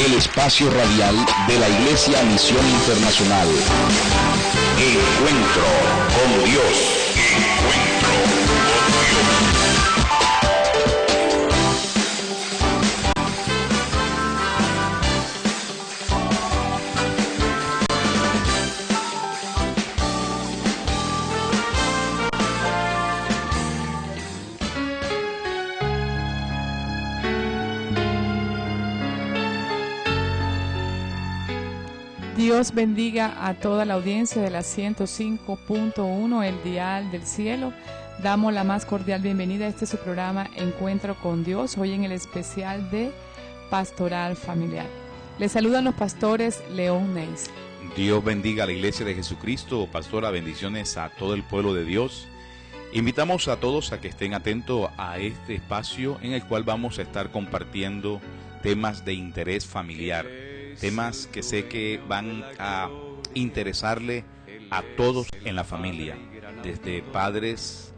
el espacio radial de la Iglesia Misión Internacional. Encuentro con Dios. Encuentro con Dios. Dios bendiga a toda la audiencia de la 105.1, el dial del cielo. Damos la más cordial bienvenida a este su programa Encuentro con Dios, hoy en el especial de Pastoral Familiar. Les saludan los pastores León Neis. Dios bendiga a la Iglesia de Jesucristo. Pastora, bendiciones a todo el pueblo de Dios. Invitamos a todos a que estén atentos a este espacio en el cual vamos a estar compartiendo temas de interés familiar. Temas que sé que van a interesarle a todos en la familia, desde padres,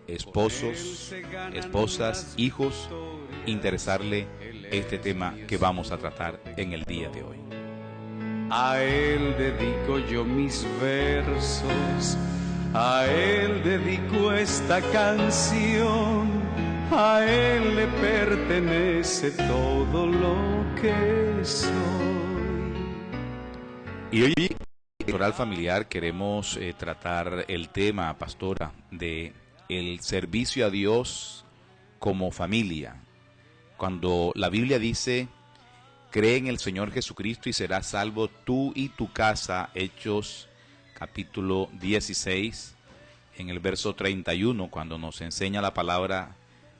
esposos, esposas, hijos, interesarle este tema que vamos a tratar en el día de hoy. A Él dedico yo mis versos, a Él dedico esta canción, a Él le pertenece todo lo que soy. Y hoy en Pastoral Familiar queremos tratar el tema, pastora, de el servicio a Dios como familia. Cuando la Biblia dice, cree en el Señor Jesucristo y serás salvo tú y tu casa, Hechos capítulo 16, en el verso 31, cuando nos enseña la palabra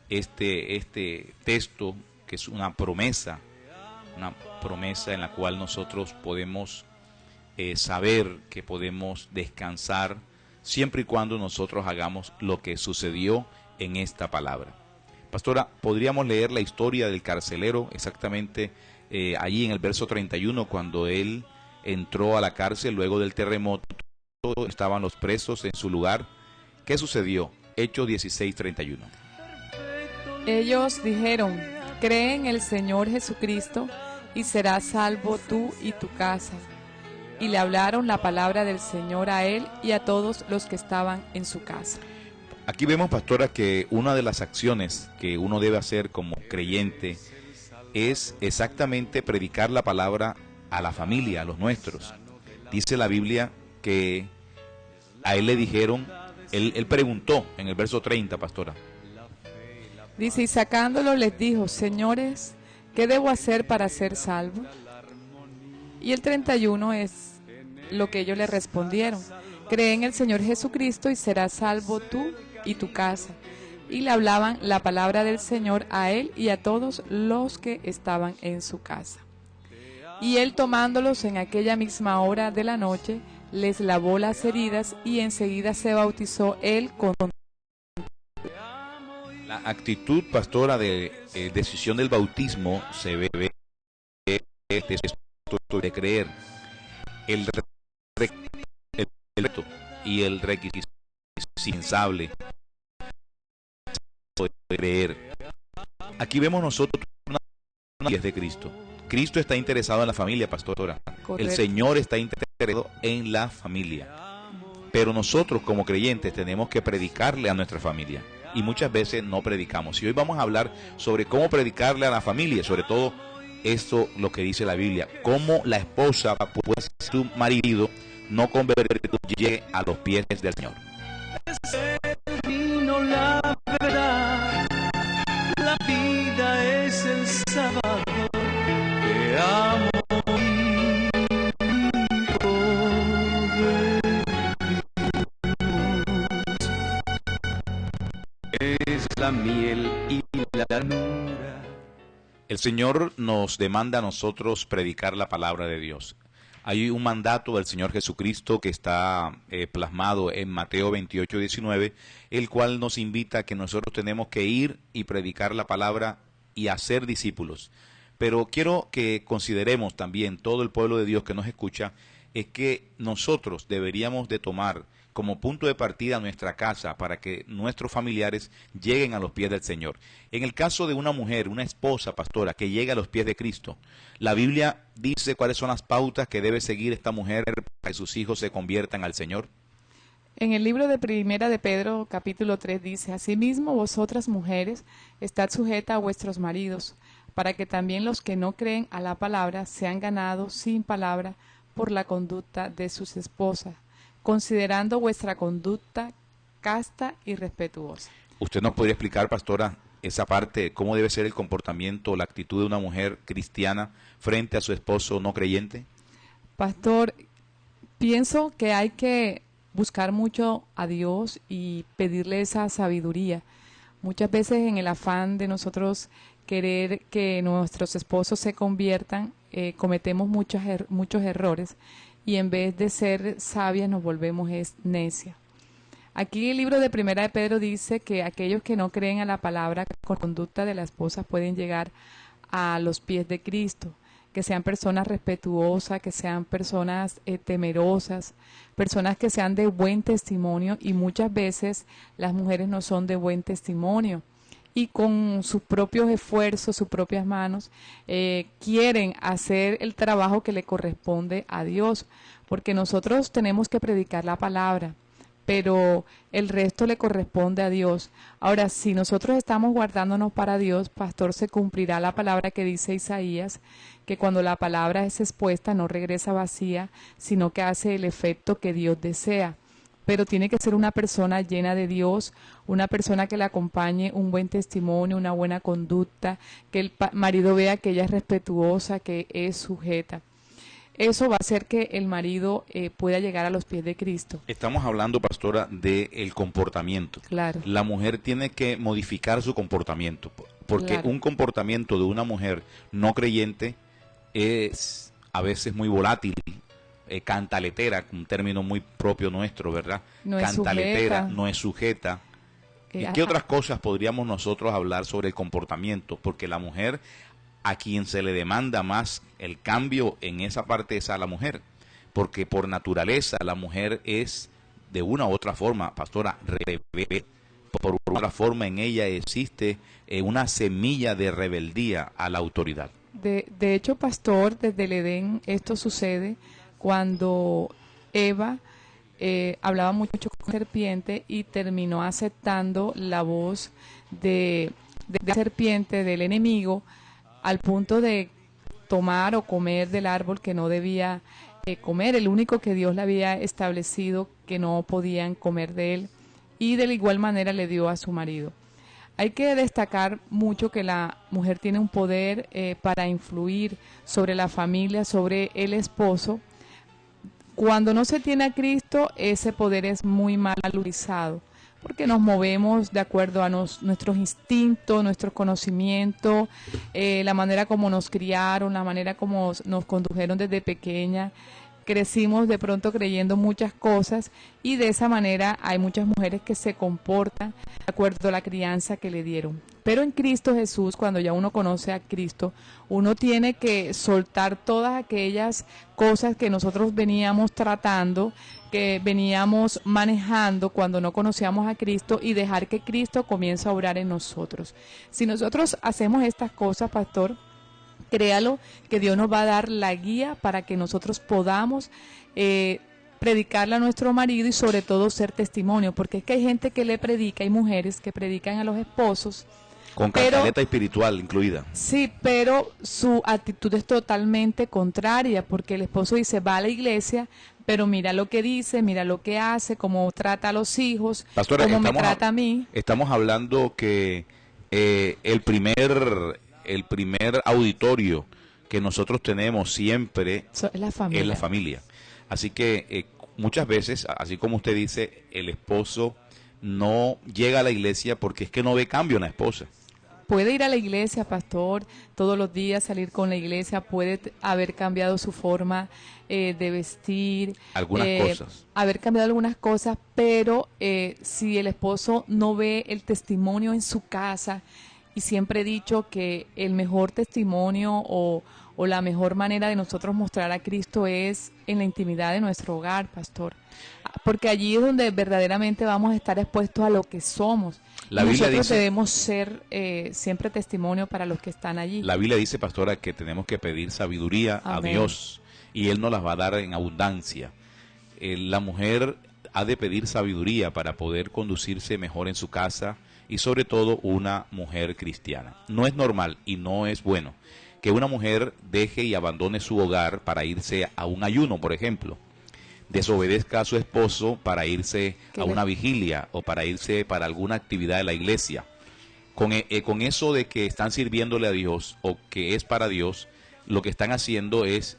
este texto, que es una promesa en la cual nosotros podemos saber que podemos descansar siempre y cuando nosotros hagamos lo que sucedió en esta palabra. Pastora, ¿podríamos leer la historia del carcelero exactamente allí en el verso 31, cuando él entró a la cárcel luego del terremoto? Estaban los presos en su lugar. ¿Qué sucedió? Hechos 16, 31. Ellos dijeron, cree en el Señor Jesucristo y serás salvo tú y tu casa. Y le hablaron la palabra del Señor a él y a todos los que estaban en su casa. Aquí vemos, pastora, que una de las acciones que uno debe hacer como creyente es exactamente predicar la palabra a la familia, a los nuestros. Dice la Biblia que a él le dijeron, él preguntó en el verso 30, pastora. Dice, y sacándolo les dijo, señores, ¿qué debo hacer para ser salvo? Y el 31 es lo que ellos le respondieron. Cree en el Señor Jesucristo y serás salvo tú y tu casa. Y le hablaban la palabra del Señor a él y a todos los que estaban en su casa. Y él, tomándolos en aquella misma hora de la noche, les lavó las heridas y enseguida se bautizó él con... La actitud, pastora, de decisión del bautismo se ve de creer. El y el requisito indispensable de creer. Aquí vemos nosotros una de Cristo. Cristo está interesado en la familia, pastora. Correcto. El Señor está interesado en la familia. Pero nosotros como creyentes tenemos que predicarle a nuestra familia. Y muchas veces no predicamos. Y hoy vamos a hablar sobre cómo predicarle a la familia, sobre todo esto lo que dice la Biblia, cómo la esposa puede ser su marido no convertido llegue a los pies del Señor. La verdad, la vida es el sábado, te amo. Es la miel y la ternura. El Señor nos demanda a nosotros predicar la palabra de Dios. Hay un mandato del Señor Jesucristo que está plasmado en Mateo 28, 19, el cual nos invita a que nosotros tenemos que ir y predicar la palabra y hacer discípulos. Pero quiero que consideremos también, todo el pueblo de Dios que nos escucha, es que nosotros deberíamos de tomar como punto de partida a nuestra casa para que nuestros familiares lleguen a los pies del Señor. En el caso de una mujer, una esposa, pastora, que llega a los pies de Cristo, la Biblia dice cuáles son las pautas que debe seguir esta mujer para que sus hijos se conviertan al Señor. En el libro de Primera de Pedro, capítulo 3, dice: Asimismo, vosotras mujeres, estad sujetas a vuestros maridos, para que también los que no creen a la palabra sean ganados sin palabra por la conducta de sus esposas, considerando vuestra conducta casta y respetuosa. ¿Usted nos podría explicar, pastora, esa parte, cómo debe ser el comportamiento, la actitud de una mujer cristiana frente a su esposo no creyente? Pastor, pienso que hay que buscar mucho a Dios y pedirle esa sabiduría. Muchas veces en el afán de nosotros querer que nuestros esposos se conviertan, cometemos muchos errores y en vez de ser sabias nos volvemos necias. Aquí el libro de Primera de Pedro dice que aquellos que no creen a la palabra con conducta de la esposa pueden llegar a los pies de Cristo, que sean personas respetuosas, que sean personas temerosas, personas que sean de buen testimonio, y muchas veces las mujeres no son de buen testimonio y con sus propios esfuerzos, sus propias manos, quieren hacer el trabajo que le corresponde a Dios, porque nosotros tenemos que predicar la palabra, pero el resto le corresponde a Dios. Ahora, si nosotros estamos guardándonos para Dios, pastor, se cumplirá la palabra que dice Isaías, que cuando la palabra es expuesta no regresa vacía, sino que hace el efecto que Dios desea. Pero tiene que ser una persona llena de Dios, una persona que le acompañe un buen testimonio, una buena conducta, que el marido vea que ella es respetuosa, que es sujeta. Eso va a hacer que el marido pueda llegar a los pies de Cristo. Estamos hablando, pastora, del comportamiento. Claro. La mujer tiene que modificar su comportamiento, porque Claro. un comportamiento de una mujer no creyente es a veces muy volátil, cantaletera, un término muy propio nuestro, ¿verdad? No es Cantaletera, sujeta. no es sujeta. ¿Y qué otras cosas podríamos nosotros hablar sobre el comportamiento? Porque la mujer, a quien se le demanda más el cambio en esa parte es a la mujer, porque por naturaleza la mujer es de una u otra forma, pastora, rebelde. Por otra forma en ella existe una semilla de rebeldía a la autoridad. De hecho, pastor, desde el Edén esto sucede cuando Eva hablaba mucho con la serpiente y terminó aceptando la voz de la serpiente, del enemigo, al punto de tomar o comer del árbol que no debía comer, el único que Dios le había establecido que no podían comer de él, y de la igual manera le dio a su marido. Hay que destacar mucho que la mujer tiene un poder para influir sobre la familia, sobre el esposo. Cuando no se tiene a Cristo, ese poder es muy mal utilizado, porque nos movemos de acuerdo a nuestros instintos, nuestros conocimientos, la manera como nos criaron, la manera como nos condujeron desde pequeña. Crecimos de pronto creyendo muchas cosas y de esa manera hay muchas mujeres que se comportan de acuerdo a la crianza que le dieron. Pero en Cristo Jesús, cuando ya uno conoce a Cristo, uno tiene que soltar todas aquellas cosas que nosotros veníamos tratando, que veníamos manejando cuando no conocíamos a Cristo, y dejar que Cristo comience a obrar en nosotros. Si nosotros hacemos estas cosas, pastor, créalo que Dios nos va a dar la guía para que nosotros podamos predicarle a nuestro marido y sobre todo ser testimonio, porque es que hay gente que le predica, hay mujeres que predican a los esposos. Con cantaleta espiritual incluida. Sí, pero su actitud es totalmente contraria, porque el esposo dice, va a la iglesia, pero mira lo que dice, mira lo que hace, cómo trata a los hijos, Pastora, cómo me trata a mí. Estamos hablando que el primer auditorio que nosotros tenemos siempre Es la familia. es la familia. Así que muchas veces, así como usted dice, el esposo no llega a la iglesia porque es que no ve cambio en la esposa. Puede ir a la iglesia, pastor, todos los días salir con la iglesia, puede haber cambiado su forma de vestir. Algunas cosas. Haber cambiado algunas cosas, pero si el esposo no ve el testimonio en su casa, y siempre he dicho que el mejor testimonio o la mejor manera de nosotros mostrar a Cristo es en la intimidad de nuestro hogar, pastor. porque allí es donde verdaderamente vamos a estar expuestos a lo que somos. La Biblia nosotros dice, debemos ser siempre testimonio para los que están allí. la Biblia dice, pastora, que tenemos que pedir sabiduría a Amén. Dios y Él nos las va a dar en abundancia. La mujer ha de pedir sabiduría para poder conducirse mejor en su casa y sobre todo una mujer cristiana. No es normal y no es bueno que una mujer deje y abandone su hogar para irse a un ayuno, por ejemplo. Desobedezca a su esposo para irse a una vigilia o para irse para alguna actividad de la iglesia. Con eso de que están sirviéndole a Dios o que es para Dios, lo que están haciendo es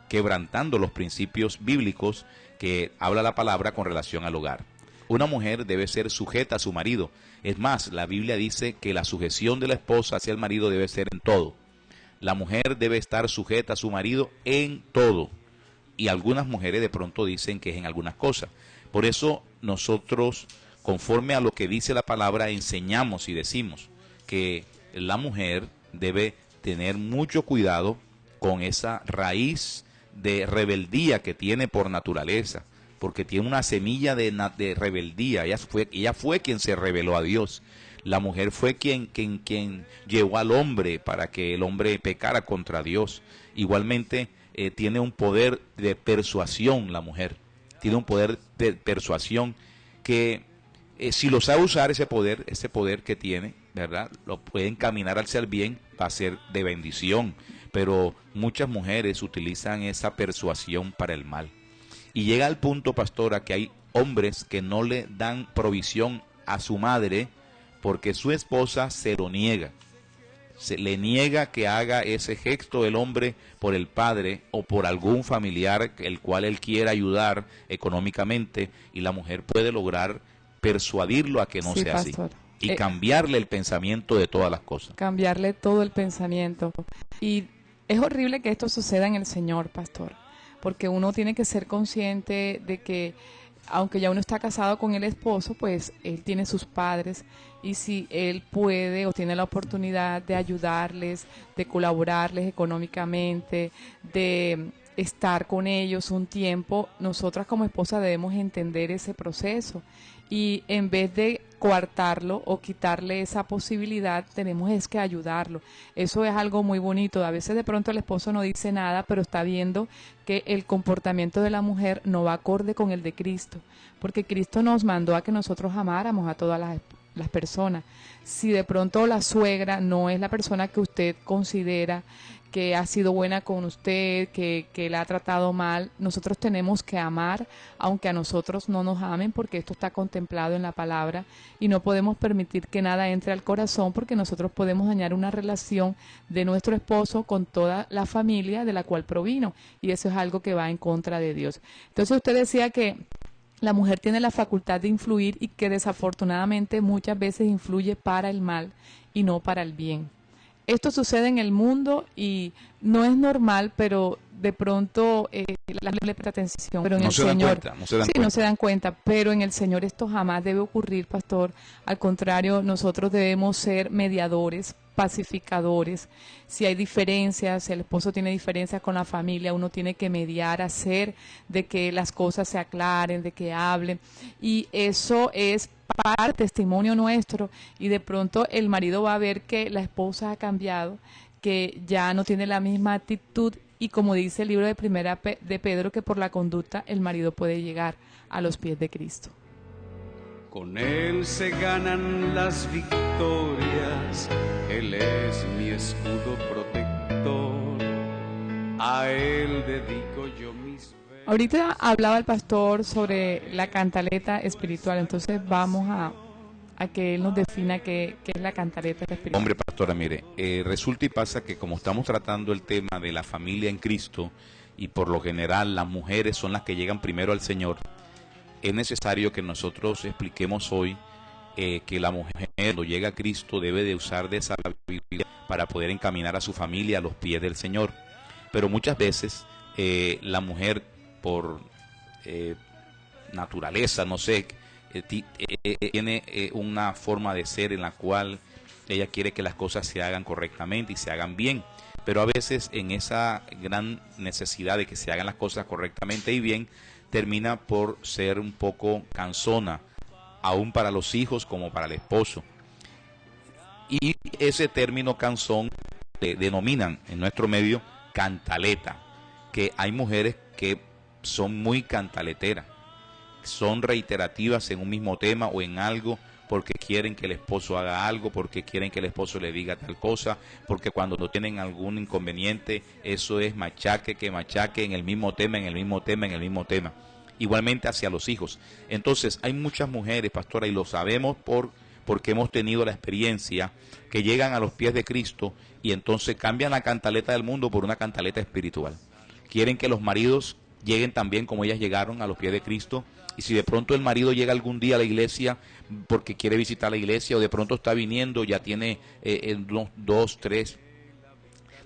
quebrantando los principios bíblicos que habla la palabra con relación al hogar. Una mujer debe ser sujeta a su marido. Es más, la Biblia dice que la sujeción de la esposa hacia el marido debe ser en todo. La mujer debe estar sujeta a su marido en todo. Y algunas mujeres de pronto dicen que es en algunas cosas. Por eso nosotros, conforme a lo que dice la palabra, enseñamos y decimos que la mujer debe tener mucho cuidado con esa raíz de rebeldía que tiene por naturaleza, porque tiene una semilla de rebeldía. Ella fue quien se rebeló a Dios. La mujer fue quien llevó al hombre para que el hombre pecara contra Dios. Igualmente tiene un poder de persuasión la mujer. Tiene un poder de persuasión que si lo sabe usar ese poder que tiene, ¿verdad? Lo puede encaminar hacia el bien, va a ser de bendición. Pero muchas mujeres utilizan esa persuasión para el mal. Y llega al punto, pastora, que hay hombres que no le dan provisión a su madre porque su esposa se lo niega. Se le niega que haga ese gesto el hombre por el padre o por algún familiar el cual él quiera ayudar económicamente, y la mujer puede lograr persuadirlo a que no sea pastor. así. Y cambiarle el pensamiento de todas las cosas. Cambiarle todo el pensamiento. Y es horrible que esto suceda en el Señor, pastor, porque uno tiene que ser consciente de que aunque ya uno está casado con el esposo, pues él tiene sus padres, y si él puede o tiene la oportunidad de ayudarles, de colaborarles económicamente, de estar con ellos un tiempo, nosotras como esposa debemos entender ese proceso, y en vez de coartarlo o quitarle esa posibilidad, tenemos es que ayudarlo. Eso es algo muy bonito. A veces de pronto el esposo no dice nada, pero está viendo que el comportamiento de la mujer no va acorde con el de Cristo, porque Cristo nos mandó a que nosotros amáramos a todas las personas. Si de pronto la suegra no es la persona que usted considera que ha sido buena con usted, que la ha tratado mal, nosotros tenemos que amar, aunque a nosotros no nos amen, porque esto está contemplado en la palabra, y no podemos permitir que nada entre al corazón, porque nosotros podemos dañar una relación de nuestro esposo con toda la familia de la cual provino, y eso es algo que va en contra de Dios. Entonces usted decía que la mujer tiene la facultad de influir, y que desafortunadamente muchas veces influye para el mal y no para el bien. Esto sucede en el mundo y no es normal, pero de pronto la gente le presta atención. Pero en el Señor, no se dan cuenta, pero en el Señor esto jamás debe ocurrir, pastor. Al contrario, nosotros debemos ser mediadores, pacificadores. Si hay diferencias, si el esposo tiene diferencias con la familia, uno tiene que mediar, hacer de que las cosas se aclaren, de que hablen, y eso es para el testimonio nuestro, y de pronto el marido va a ver que la esposa ha cambiado, que ya no tiene la misma actitud, y como dice el libro de Primera de Pedro, que por la conducta el marido puede llegar a los pies de Cristo. Con él se ganan las victorias, él es mi escudo protector, a él dedico yo mis... Ahorita hablaba el pastor sobre la cantaleta espiritual, entonces vamos a que él nos defina qué es la cantaleta espiritual. Hombre, pastora, mire, resulta y pasa que como estamos tratando el tema de la familia en Cristo, y por lo general las mujeres son las que llegan primero al Señor, es necesario que nosotros expliquemos hoy que la mujer cuando llega a Cristo debe de usar de esa Biblia para poder encaminar a su familia a los pies del Señor. Pero muchas veces la mujer, por naturaleza, no sé, tiene una forma de ser en la cual ella quiere que las cosas se hagan correctamente y se hagan bien. pero a veces en esa gran necesidad de que se hagan las cosas correctamente y bien, termina por ser un poco cansona, aún para los hijos como para el esposo. Y ese término cansón denominan en nuestro medio cantaleta, que hay mujeres que son muy cantaleteras, son reiterativas en un mismo tema o en algo, porque quieren que el esposo haga algo, porque quieren que el esposo le diga tal cosa, porque cuando no tienen algún inconveniente, eso es machaque, que machaque en el mismo tema, en el mismo tema, en el mismo tema. Igualmente hacia los hijos. Entonces, hay muchas mujeres, pastora, y lo sabemos porque hemos tenido la experiencia, que llegan a los pies de Cristo y entonces cambian la cantaleta del mundo por una cantaleta espiritual. Quieren que los maridos lleguen también como ellas llegaron a los pies de Cristo, y si de pronto el marido llega algún día a la iglesia porque quiere visitar la iglesia, o de pronto está viniendo, ya tiene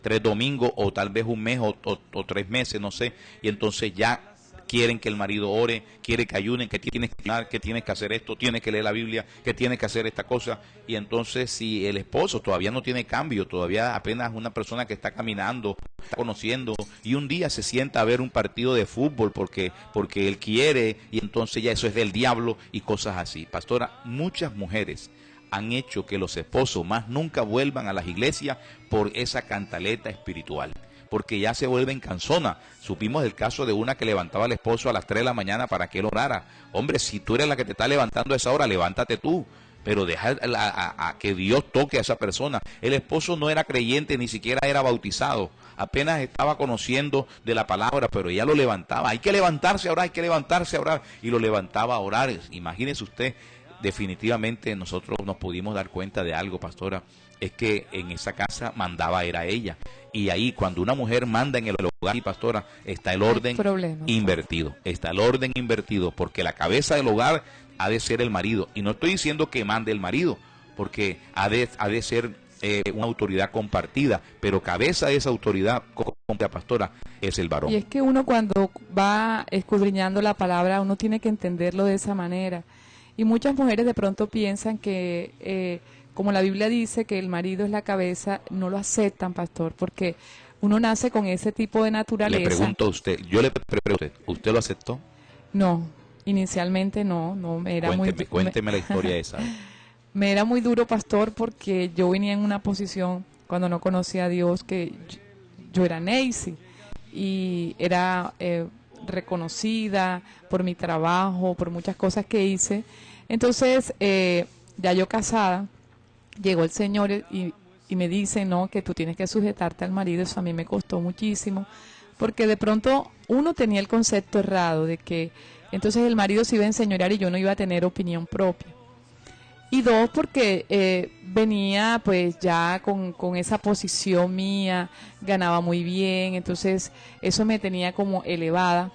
tres domingos, o tal vez un mes o 3 meses, no sé, y entonces ya quieren que el marido ore, quiere que ayunen, que tienes que orar, que tienes que hacer esto, tienes que leer la Biblia, que tienes que hacer esta cosa. Y entonces, si el esposo todavía no tiene cambio, todavía apenas una persona que está caminando, está conociendo, y un día se sienta a ver un partido de fútbol porque él quiere, y entonces ya eso es del diablo y cosas así. Pastora, muchas mujeres han hecho que los esposos más nunca vuelvan a las iglesias por esa cantaleta espiritual, porque ya se vuelven cansonas. Supimos el caso de una que levantaba al esposo a las 3 de la mañana para que él orara. Hombre, si tú eres la que te está levantando a esa hora, levántate tú, pero deja a que Dios toque a esa persona. El esposo no era creyente, ni siquiera era bautizado, apenas estaba conociendo de la palabra, pero ella lo levantaba. Hay que levantarse a orar, hay que levantarse a orar, y lo levantaba a orar. Imagínese usted. Definitivamente nosotros nos pudimos dar cuenta de algo, pastora, es que en esa casa mandaba era ella, y ahí cuando una mujer manda en el hogar, y pastora, está el orden invertido, está el orden invertido, porque la cabeza del hogar ha de ser el marido, y no estoy diciendo que mande el marido, porque ha de ser una autoridad compartida, pero cabeza de esa autoridad, pastora, es el varón. Y es que uno, cuando va escudriñando la palabra, uno tiene que entenderlo de esa manera. Y muchas mujeres de pronto piensan que, como la Biblia dice que el marido es la cabeza, no lo aceptan, pastor, porque uno nace con ese tipo de naturaleza. Le pregunto a usted, yo le pregunto a usted, ¿usted lo aceptó? No, inicialmente no me era Cuénteme la historia esa. Me era muy duro, pastor, porque yo venía en una posición, cuando no conocía a Dios, que yo era Neisy, y era reconocida por mi trabajo, por muchas cosas que hice. Entonces, ya yo casada, llegó el Señor y me dice, no, que tú tienes que sujetarte al marido. Eso a mí me costó muchísimo, porque de pronto uno tenía el concepto errado de que entonces el marido se iba a enseñorear y yo no iba a tener opinión propia. Y dos, porque venía pues ya con esa posición mía, ganaba muy bien, entonces eso me tenía como elevada.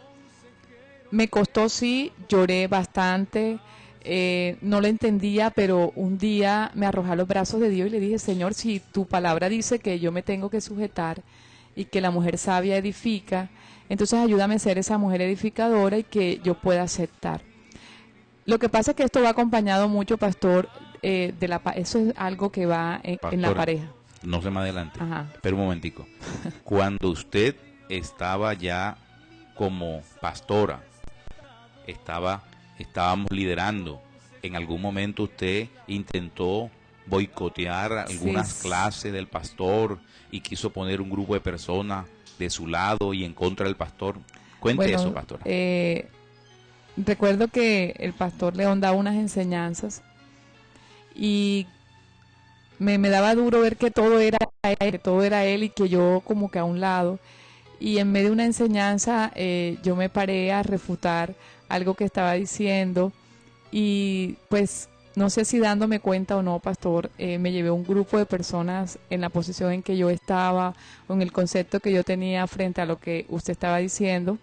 Me costó, sí, lloré bastante, no lo entendía, pero un día me arrojé a los brazos de Dios y le dije, Señor, si tu palabra dice que yo me tengo que sujetar y que la mujer sabia edifica, entonces ayúdame a ser esa mujer edificadora y que yo pueda aceptar. Lo que pasa es que esto va acompañado mucho, pastor, eso es algo que va en la pareja. No se me adelante, Ajá. Pero un momentico. Cuando estaba ya como pastora, estábamos liderando, en algún momento usted intentó boicotear algunas clases del pastor y quiso poner un grupo de personas de su lado y en contra del pastor. Cuente eso, pastora. Recuerdo que el pastor León daba unas enseñanzas y me daba duro ver que todo era él y que yo como que a un lado. Y en medio de una enseñanza yo me paré a refutar algo que estaba diciendo y pues no sé si dándome cuenta o no, pastor, me llevé un grupo de personas en la posición en que yo estaba, o en el concepto que yo tenía frente a lo que usted estaba diciendo.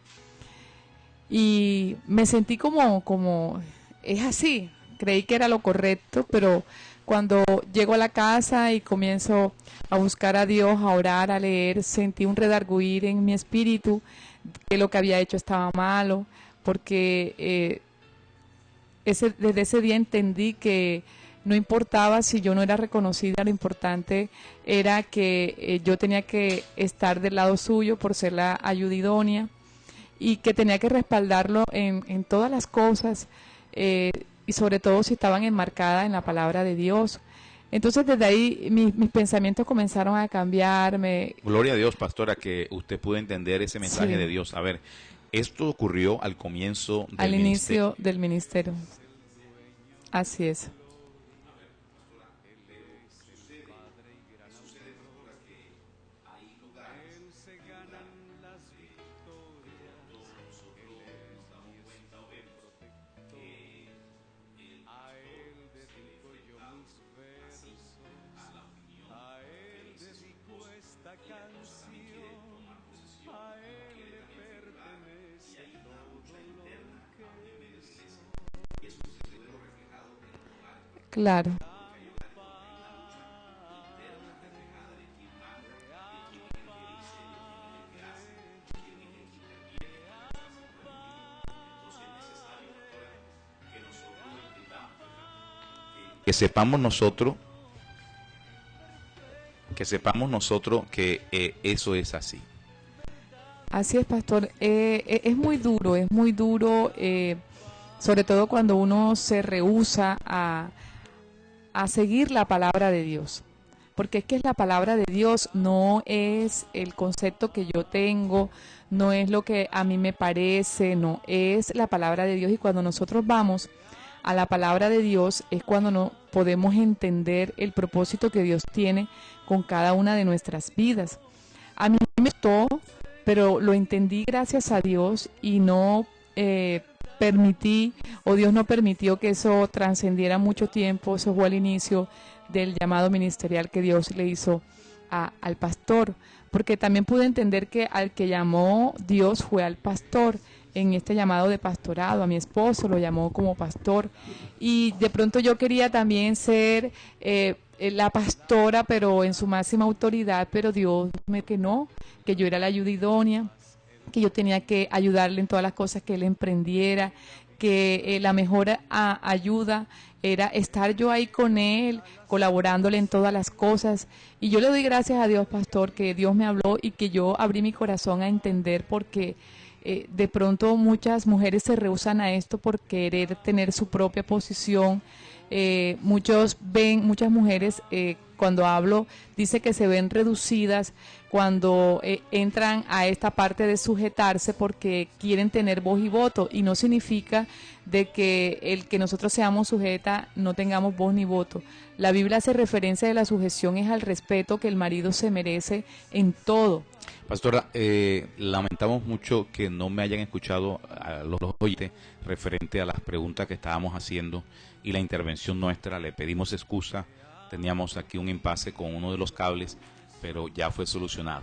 Y me sentí como, es así, creí que era lo correcto, pero cuando llego a la casa y comienzo a buscar a Dios, a orar, a leer, sentí un redarguir en mi espíritu, que lo que había hecho estaba malo, porque desde ese día entendí que No importaba si yo no era reconocida, lo importante era que yo tenía que estar del lado suyo por ser la ayuda idónea y que tenía que respaldarlo en todas las cosas y sobre todo si estaban enmarcadas en la palabra de Dios. Entonces desde ahí mis pensamientos comenzaron a cambiarme. Gloria a Dios, pastora, que usted pudo entender ese mensaje Sí. de Dios. A ver, esto ocurrió al comienzo del Al ministerio. inicio del ministerio. Así es. Claro. Que sepamos nosotros que eso es así. Así es, pastor. Es muy duro, sobre todo cuando uno se rehúsa a seguir la palabra de Dios. Porque es que la palabra de Dios no es el concepto que yo tengo, no es lo que a mí me parece, no, es la palabra de Dios. Y cuando nosotros vamos a la palabra de Dios es cuando no podemos entender el propósito que Dios tiene con cada una de nuestras vidas. A mí me gustó, pero lo entendí gracias a Dios y no permití, o Dios no permitió que eso trascendiera mucho tiempo. Eso fue el inicio del llamado ministerial que Dios le hizo al pastor, porque también pude entender que al que llamó Dios fue al pastor en este llamado de pastorado. A mi esposo lo llamó como pastor y de pronto yo quería también ser la pastora, pero en su máxima autoridad, pero Dios me que no, que yo era la ayuda idónea, que yo tenía que ayudarle en todas las cosas que él emprendiera, que la mejor ayuda era estar yo ahí con él, colaborándole en todas las cosas. Y yo le doy gracias a Dios, pastor, que Dios me habló y que yo abrí mi corazón a entender, porque de pronto muchas mujeres se rehúsan a esto por querer tener su propia posición. Muchas mujeres, cuando hablo, dice que se ven reducidas cuando entran a esta parte de sujetarse porque quieren tener voz y voto, y no significa de que el que nosotros seamos sujetas no tengamos voz ni voto. La Biblia hace referencia de la sujeción es al respeto que el marido se merece en todo. Pastora, lamentamos mucho que no me hayan escuchado a los oyentes referente a las preguntas que estábamos haciendo y la intervención nuestra. Le pedimos excusa, teníamos aquí un impasse con uno de los cables, pero ya fue solucionado.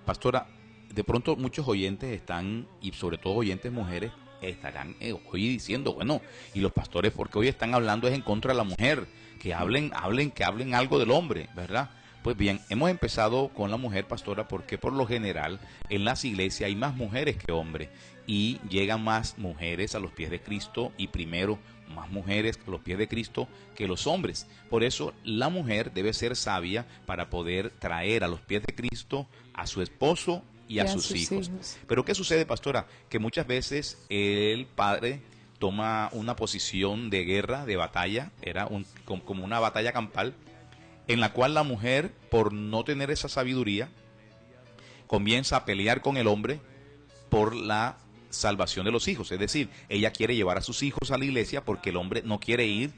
Pastora, de pronto muchos oyentes están, y sobre todo oyentes mujeres, estarán hoy diciendo, bueno, y los pastores, porque hoy están hablando es en contra de la mujer, que hablen algo del hombre, ¿verdad? Pues bien, hemos empezado con la mujer, pastora, porque por lo general en las iglesias hay más mujeres que hombres y llegan más mujeres a los pies de Cristo, y primero más mujeres a los pies de Cristo que los hombres. Por eso la mujer debe ser sabia para poder traer a los pies de Cristo a su esposo y a sus hijos. Pero ¿qué sucede, pastora? Que muchas veces el padre toma una posición de guerra, de batalla, como una batalla campal, en la cual la mujer, por no tener esa sabiduría, comienza a pelear con el hombre por la salvación de los hijos. Es decir, ella quiere llevar a sus hijos a la iglesia porque el hombre no quiere ir,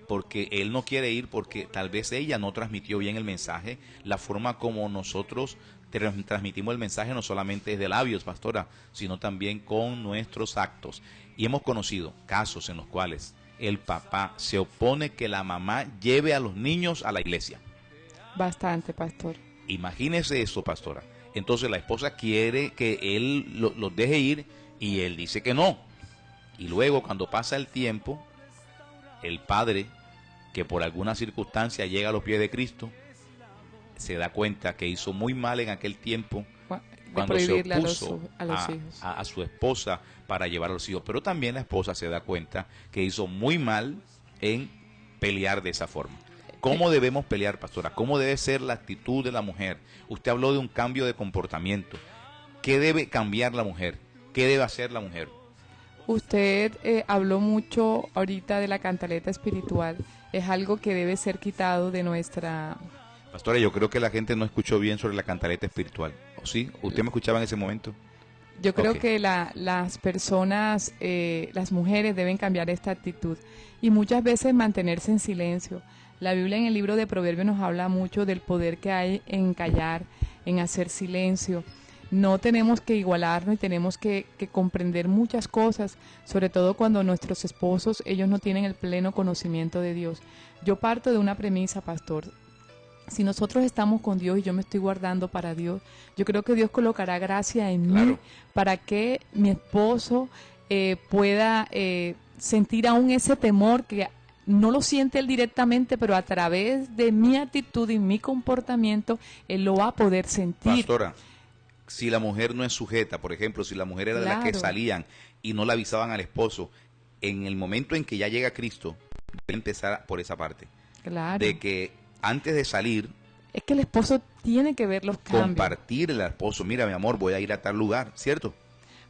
porque él no quiere ir, porque tal vez ella no transmitió bien el mensaje. La forma como nosotros transmitimos el mensaje no solamente es de labios, pastora, sino también con nuestros actos. Y hemos conocido casos en los cuales el papá se opone que la mamá lleve a los niños a la iglesia. Bastante, pastor. Imagínese eso, pastora. Entonces la esposa quiere que él los deje ir y él dice que no. Y luego, cuando pasa el tiempo, el padre, que por alguna circunstancia llega a los pies de Cristo, se da cuenta que hizo muy mal en aquel tiempo cuando se opuso a su esposa para llevar a los hijos. Pero también la esposa se da cuenta que hizo muy mal en pelear de esa forma. ¿Cómo debemos pelear, pastora? ¿Cómo debe ser la actitud de la mujer? Usted habló de un cambio de comportamiento. ¿Qué debe cambiar la mujer? ¿Qué debe hacer la mujer? Usted habló mucho ahorita de la cantaleta espiritual. Es algo que debe ser quitado de nuestra... Pastora, yo creo que la gente no escuchó bien sobre la cantaleta espiritual. ¿O sí? ¿Usted me escuchaba en ese momento? Yo creo Ok. que las personas, las mujeres deben cambiar esta actitud y muchas veces mantenerse en silencio. La Biblia en el libro de Proverbios nos habla mucho del poder que hay en callar, en hacer silencio. No tenemos que igualarnos y tenemos que comprender muchas cosas, sobre todo cuando nuestros esposos, ellos no tienen el pleno conocimiento de Dios. Yo parto de una premisa, pastor. Si nosotros estamos con Dios y yo me estoy guardando para Dios, yo creo que Dios colocará gracia en mí Claro. para que mi esposo pueda sentir aún ese temor que no lo siente él directamente, pero a través de mi actitud y mi comportamiento, él lo va a poder sentir. Pastora, si la mujer no es sujeta, por ejemplo, si la mujer era de las que Claro. salían y no le avisaban al esposo, en el momento en que ya llega Cristo, debe empezar por esa parte. Claro. De que antes de salir, Es que el esposo tiene que ver los cambios. compartir al esposo, mira mi amor, voy a ir a tal lugar, ¿cierto?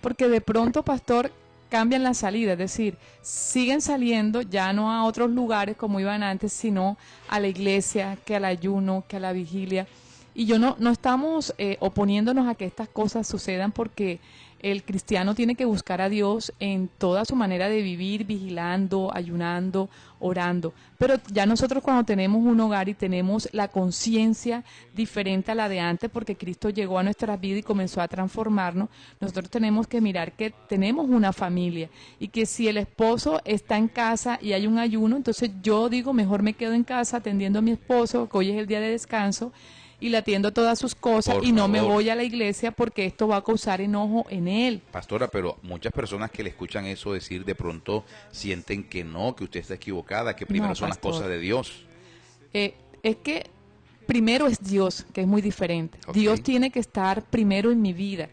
Porque de pronto, pastor, cambian la salida, es decir, siguen saliendo ya no a otros lugares como iban antes, sino a la iglesia, que al ayuno, que a la vigilia. Y yo no estamos oponiéndonos a que estas cosas sucedan porque el cristiano tiene que buscar a Dios en toda su manera de vivir, vigilando, ayunando, orando. Pero ya nosotros cuando tenemos un hogar y tenemos la conciencia diferente a la de antes, porque Cristo llegó a nuestras vidas y comenzó a transformarnos, nosotros tenemos que mirar que tenemos una familia y que si el esposo está en casa y hay un ayuno, entonces yo digo, mejor me quedo en casa atendiendo a mi esposo, que hoy es el día de descanso, y le atiendo todas sus cosas Por y no me favor. voy a la iglesia porque esto va a causar enojo en él. Pastora, pero muchas personas que le escuchan eso decir de pronto sienten que no, que usted está equivocada, que primero No, son las pastor. cosas de Dios. Es que primero es Dios, que es muy diferente. Ok. Dios tiene que estar primero en mi vida.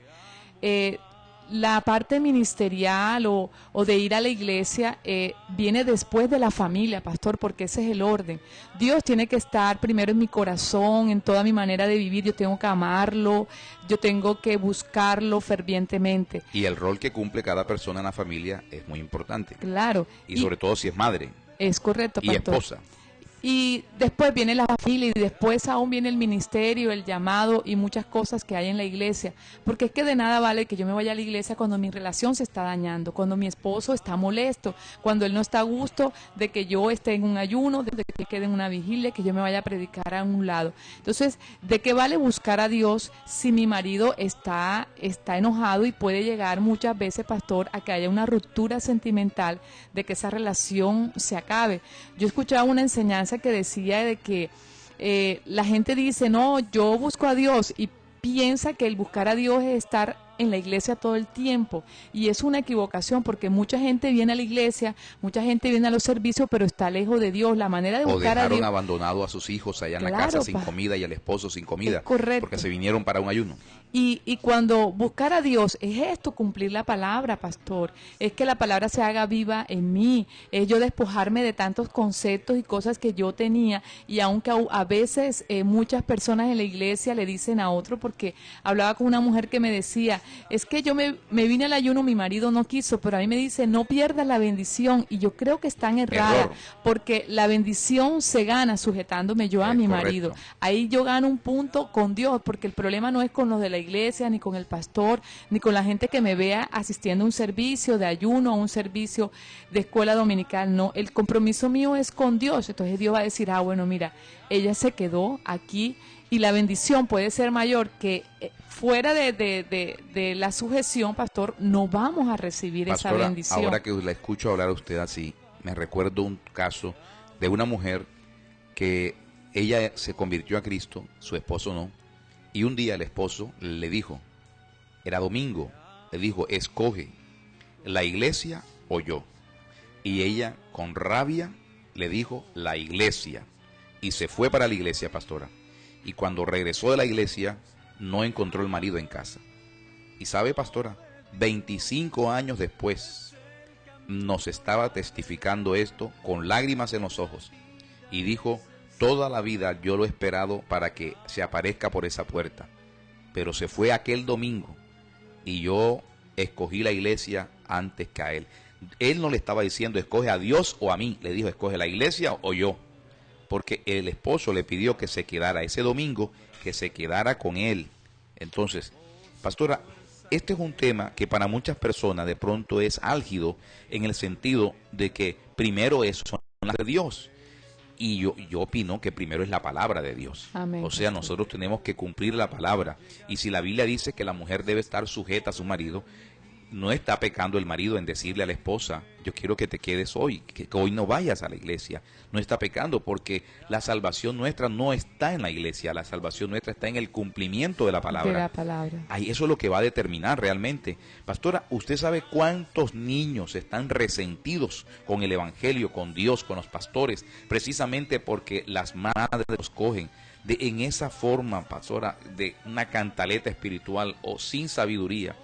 La parte ministerial o de ir a la iglesia viene después de la familia, pastor, porque ese es el orden. Dios tiene que estar primero en mi corazón, en toda mi manera de vivir. Yo tengo que amarlo, yo tengo que buscarlo fervientemente. Y el rol que cumple cada persona en la familia es muy importante. Claro. Y sobre todo si es madre Es correcto, y pastor. esposa. Y después viene la familia y después aún viene el ministerio, el llamado y muchas cosas que hay en la iglesia. Porque es que de nada vale que yo me vaya a la iglesia cuando mi relación se está dañando, cuando mi esposo está molesto, cuando él no está a gusto de que yo esté en un ayuno, de que quede en una vigilia, que yo me vaya a predicar a un lado. Entonces, ¿de qué vale buscar a Dios si mi marido está enojado y puede llegar muchas veces, pastor, a que haya una ruptura sentimental, de que esa relación se acabe? Yo escuchaba una enseñanza que decía de que la gente dice, no, yo busco a Dios y piensa que el buscar a Dios es estar en la iglesia todo el tiempo y es una equivocación porque mucha gente viene a la iglesia, mucha gente viene a los servicios pero está lejos de Dios. La manera de O buscar a dejaron Dios abandonado a sus hijos allá en la Claro, casa sin pa. comida y al esposo sin comida. Es correcto. Porque se vinieron para un ayuno. y cuando buscar a Dios es esto, cumplir la palabra, pastor, es que la palabra se haga viva en mí, es yo despojarme de tantos conceptos y cosas que yo tenía y aunque a veces muchas personas en la iglesia le dicen a otro, porque hablaba con una mujer que me decía, es que yo me vine al ayuno, mi marido no quiso, pero a mí me dice, no pierdas la bendición y yo creo que están erradas, Error. porque la bendición se gana sujetándome yo a Es mi correcto. marido. Ahí yo gano un punto con Dios, porque el problema no es con los de la iglesia, ni con el pastor, ni con la gente que me vea asistiendo a un servicio de ayuno, a un servicio de escuela dominical, no. El compromiso mío es con Dios. Entonces Dios va a decir, bueno, mira, ella se quedó aquí y la bendición puede ser mayor que fuera de la sujeción, pastor, no vamos a recibir Pastora, esa bendición. ahora que la escucho hablar a usted así, me recuerdo un caso de una mujer que ella se convirtió a Cristo, su esposo no, y un día el esposo le dijo, era domingo, le dijo, escoge la iglesia o yo. Y ella con rabia le dijo, la iglesia. Y se fue para la iglesia, pastora. Y cuando regresó de la iglesia, no encontró el marido en casa. Y sabe, pastora, 25 años después, nos estaba testificando esto con lágrimas en los ojos. y dijo, toda la vida yo lo he esperado para que se aparezca por esa puerta, pero se fue aquel domingo y yo escogí la iglesia antes que a él. Él no le estaba diciendo, escoge a Dios o a mí, le dijo, escoge la iglesia o yo, porque el esposo le pidió que se quedara ese domingo, que se quedara con él. Entonces, pastora, este es un tema que para muchas personas de pronto es álgido en el sentido de que primero es son las de Dios. Y yo opino que primero es la palabra de Dios. Amén, o sea, pastor. nosotros tenemos que cumplir la palabra. Y si la Biblia dice que la mujer debe estar sujeta a su marido, no está pecando el marido en decirle a la esposa, yo quiero que te quedes hoy, que hoy no vayas a la iglesia. No está pecando porque la salvación nuestra no está en la iglesia, la salvación nuestra está en el cumplimiento de la palabra. De la palabra. Ahí eso es lo que va a determinar realmente. Pastora, ¿usted sabe cuántos niños están resentidos con el evangelio, con Dios, con los pastores, precisamente porque las madres los cogen en esa forma, pastora, de una cantaleta espiritual o sin sabiduría?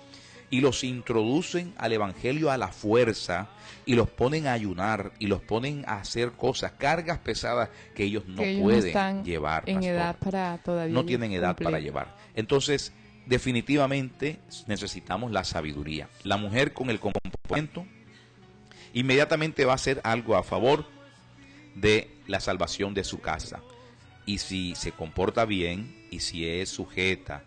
Y los introducen al evangelio a la fuerza y los ponen a ayunar y los ponen a hacer cosas, cargas pesadas que ellos no pueden están llevar. En pastor. edad para todavía No tienen edad cumplir. para llevar. Entonces, definitivamente necesitamos la sabiduría. La mujer con el comportamiento inmediatamente va a hacer algo a favor de la salvación de su casa. Y si se comporta bien y si es sujeta,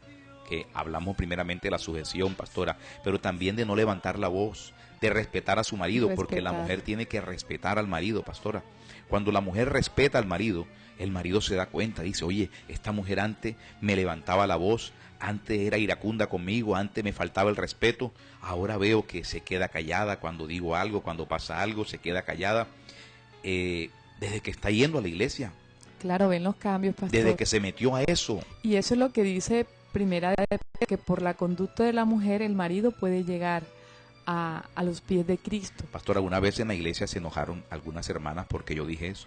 que hablamos primeramente de la sujeción, pastora, pero también de no levantar la voz, de respetar a su marido, porque la mujer tiene que respetar al marido, pastora. Cuando la mujer respeta al marido, el marido se da cuenta, dice, oye, esta mujer antes me levantaba la voz, antes era iracunda conmigo, antes me faltaba el respeto, ahora veo que se queda callada cuando digo algo, cuando pasa algo, se queda callada, desde que está yendo a la iglesia. Claro, ven los cambios, pastor. Desde que se metió a eso. Y eso es lo que dice Primera de Pedro, que por la conducta de la mujer el marido puede llegar a los pies de Cristo. Pastor, alguna vez en la iglesia se enojaron algunas hermanas porque yo dije eso.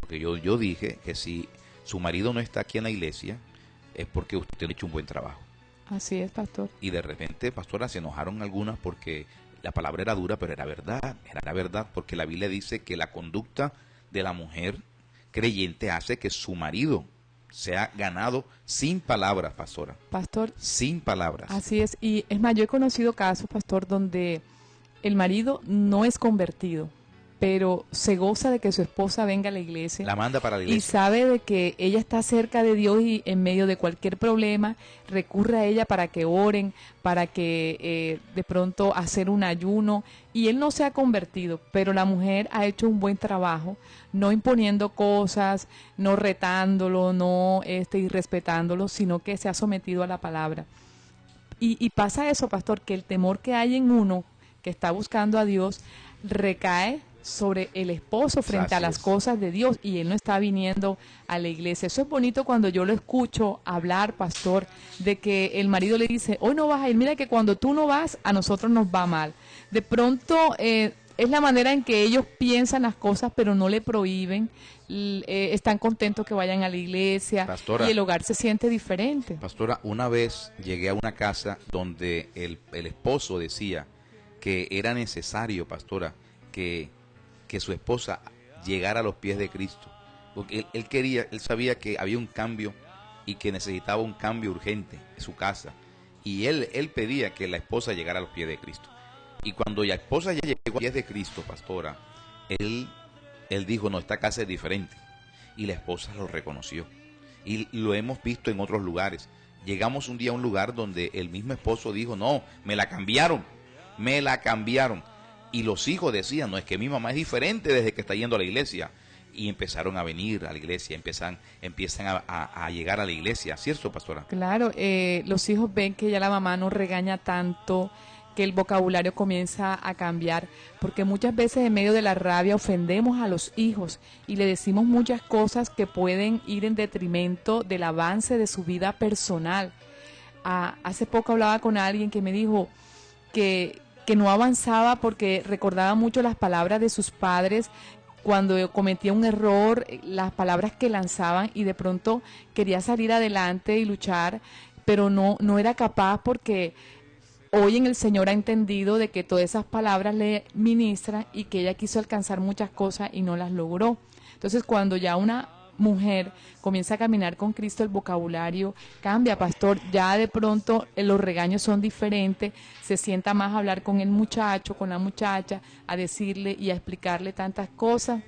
Porque yo dije que si su marido no está aquí en la iglesia es porque usted ha hecho un buen trabajo. Así es, pastor. Y de repente, pastora, se enojaron algunas porque la palabra era dura, pero era verdad, porque la Biblia dice que la conducta de la mujer creyente hace que su marido sea ganado sin palabras, pastora. Pastor, sin palabras. Así es, y es más, yo he conocido casos, pastor, donde el marido no es convertido, pero se goza de que su esposa venga a la iglesia. La manda para la iglesia. Y sabe de que ella está cerca de Dios y en medio de cualquier problema recurre a ella para que oren, para que de pronto hacer un ayuno. Y él no se ha convertido, pero la mujer ha hecho un buen trabajo, no imponiendo cosas, no retándolo, no irrespetándolo, sino que se ha sometido a la palabra. Y pasa eso, pastor, que el temor que hay en uno que está buscando a Dios recae sobre el esposo frente a las cosas de Dios y él no está viniendo a la iglesia. Eso es bonito cuando yo lo escucho hablar, pastor, de que el marido le dice, hoy no vas a ir, mira que cuando tú no vas, a nosotros nos va mal. De pronto es la manera en que ellos piensan las cosas, pero no le prohíben, están contentos que vayan a la iglesia. Pastora, y el hogar se siente diferente. Pastora, una vez llegué a una casa donde el esposo decía que era necesario, pastora, que su esposa llegara a los pies de Cristo, porque él sabía que había un cambio y que necesitaba un cambio urgente en su casa, y él pedía que la esposa llegara a los pies de Cristo. Y cuando la esposa ya llegó a los pies de Cristo, pastora, él dijo, no, esta casa es diferente, y la esposa lo reconoció, y lo hemos visto en otros lugares. Llegamos un día a un lugar donde el mismo esposo dijo, no, me la cambiaron, y los hijos decían, no, es que mi mamá es diferente desde que está yendo a la iglesia. Y empezaron a venir a la iglesia, empiezan a llegar a la iglesia, ¿cierto, pastora? Claro, los hijos ven que ya la mamá no regaña tanto, que el vocabulario comienza a cambiar, porque muchas veces en medio de la rabia ofendemos a los hijos y le decimos muchas cosas que pueden ir en detrimento del avance de su vida personal. Hace poco hablaba con alguien que me dijo que no avanzaba porque recordaba mucho las palabras de sus padres cuando cometía un error, las palabras que lanzaban, y de pronto quería salir adelante y luchar, pero no era capaz porque hoy en el Señor ha entendido de que todas esas palabras le ministran y que ella quiso alcanzar muchas cosas y no las logró. Entonces, cuando ya una mujer comienza a caminar con Cristo, el vocabulario cambia, pastor. Ya de pronto los regaños son diferentes, se sienta más a hablar con el muchacho, con la muchacha, a decirle y a explicarle tantas cosas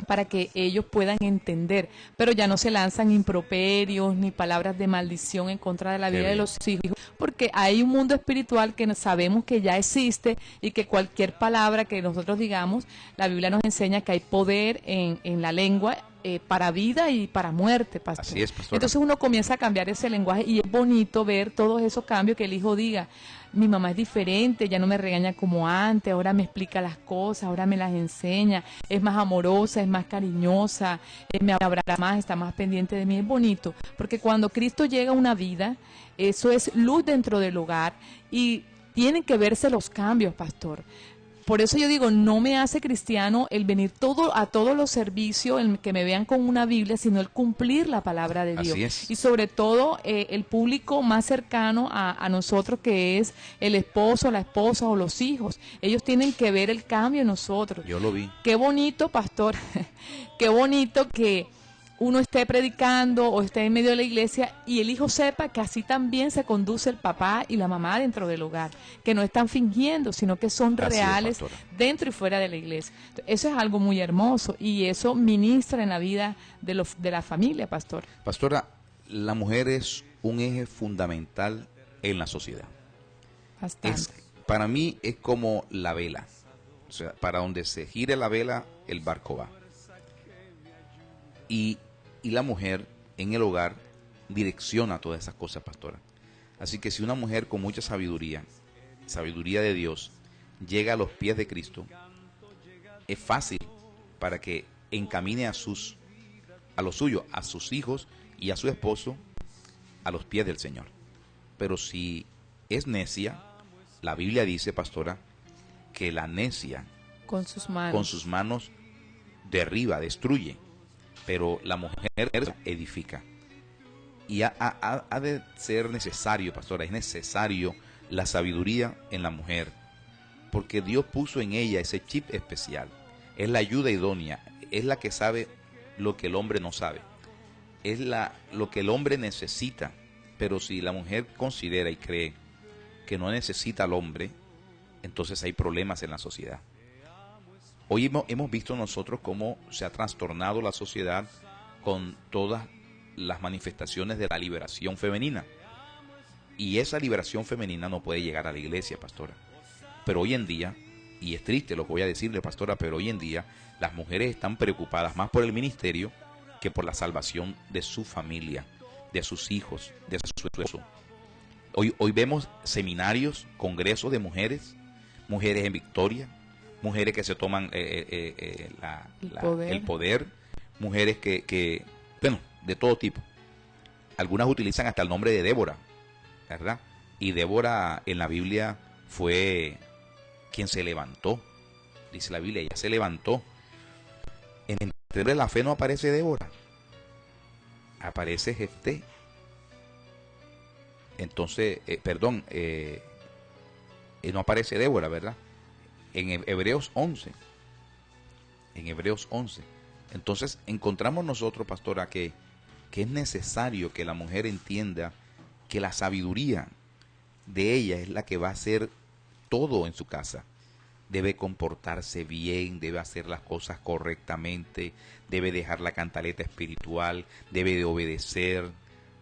para que ellos puedan entender, pero ya no se lanzan improperios ni palabras de maldición en contra de la vida de los hijos, porque hay un mundo espiritual que sabemos que ya existe y que cualquier palabra que nosotros digamos, la Biblia nos enseña que hay poder en la lengua, para vida y para muerte, pastor. Así es, pastor. Entonces uno comienza a cambiar ese lenguaje y es bonito ver todos esos cambios, que el hijo diga: mi mamá es diferente, ya no me regaña como antes, ahora me explica las cosas, ahora me las enseña, es más amorosa, es más cariñosa, me abraza más, está más pendiente de mí. Es bonito, porque cuando Cristo llega a una vida, eso es luz dentro del hogar y tienen que verse los cambios, pastor. Por eso yo digo, no me hace cristiano el venir a todos los servicios, el que me vean con una Biblia, sino el cumplir la palabra de Dios. Así es. Y sobre todo el público más cercano a nosotros, que es el esposo, la esposa o los hijos. Ellos tienen que ver el cambio en nosotros. Yo lo vi. Qué bonito, pastor, qué bonito que uno esté predicando o esté en medio de la iglesia y el hijo sepa que así también se conduce el papá y la mamá dentro del hogar, que no están fingiendo, sino que son Así es, reales pastora. dentro y fuera de la iglesia. Eso es algo muy hermoso y eso ministra en la vida de la familia, pastor. Pastora, la mujer es un eje fundamental en la sociedad. Bastante. Para mí es como la vela. O sea, para donde se gire la vela, el barco va. Y la mujer en el hogar direcciona todas esas cosas, pastora. Así que si una mujer con mucha sabiduría de Dios, llega a los pies de Cristo, es fácil para que encamine a lo suyo, a sus hijos y a su esposo, a los pies del Señor. Pero si es necia, la Biblia dice, pastora, que la necia Con sus manos derriba, destruye, pero la mujer edifica. Y ha de ser necesario, pastora, es necesario la sabiduría en la mujer, porque Dios puso en ella ese chip especial. Es la ayuda idónea, es la que sabe lo que el hombre no sabe, es lo que el hombre necesita. Pero si la mujer considera y cree que no necesita al hombre, entonces hay problemas en la sociedad. Hoy hemos visto nosotros cómo se ha trastornado la sociedad con todas las manifestaciones de la liberación femenina. Y esa liberación femenina no puede llegar a la iglesia, pastora. Pero hoy en día, y es triste lo que voy a decirle, pastora, pero hoy en día las mujeres están preocupadas más por el ministerio que por la salvación de su familia, de sus hijos, de su esposo. Hoy vemos seminarios, congresos de mujeres en victoria, mujeres que se toman el poder, mujeres que, bueno, de todo tipo. Algunas utilizan hasta el nombre de Débora, ¿verdad? Y Débora en la Biblia fue quien se levantó, dice la Biblia, ella se levantó. En el libro de la fe no aparece Débora, aparece Jefté. Entonces, no aparece Débora, ¿verdad? En Hebreos 11. En Hebreos 11. Entonces, encontramos nosotros, pastora, que es necesario que la mujer entienda que la sabiduría de ella es la que va a hacer todo en su casa. Debe comportarse bien, debe hacer las cosas correctamente, debe dejar la cantaleta espiritual, debe de obedecer,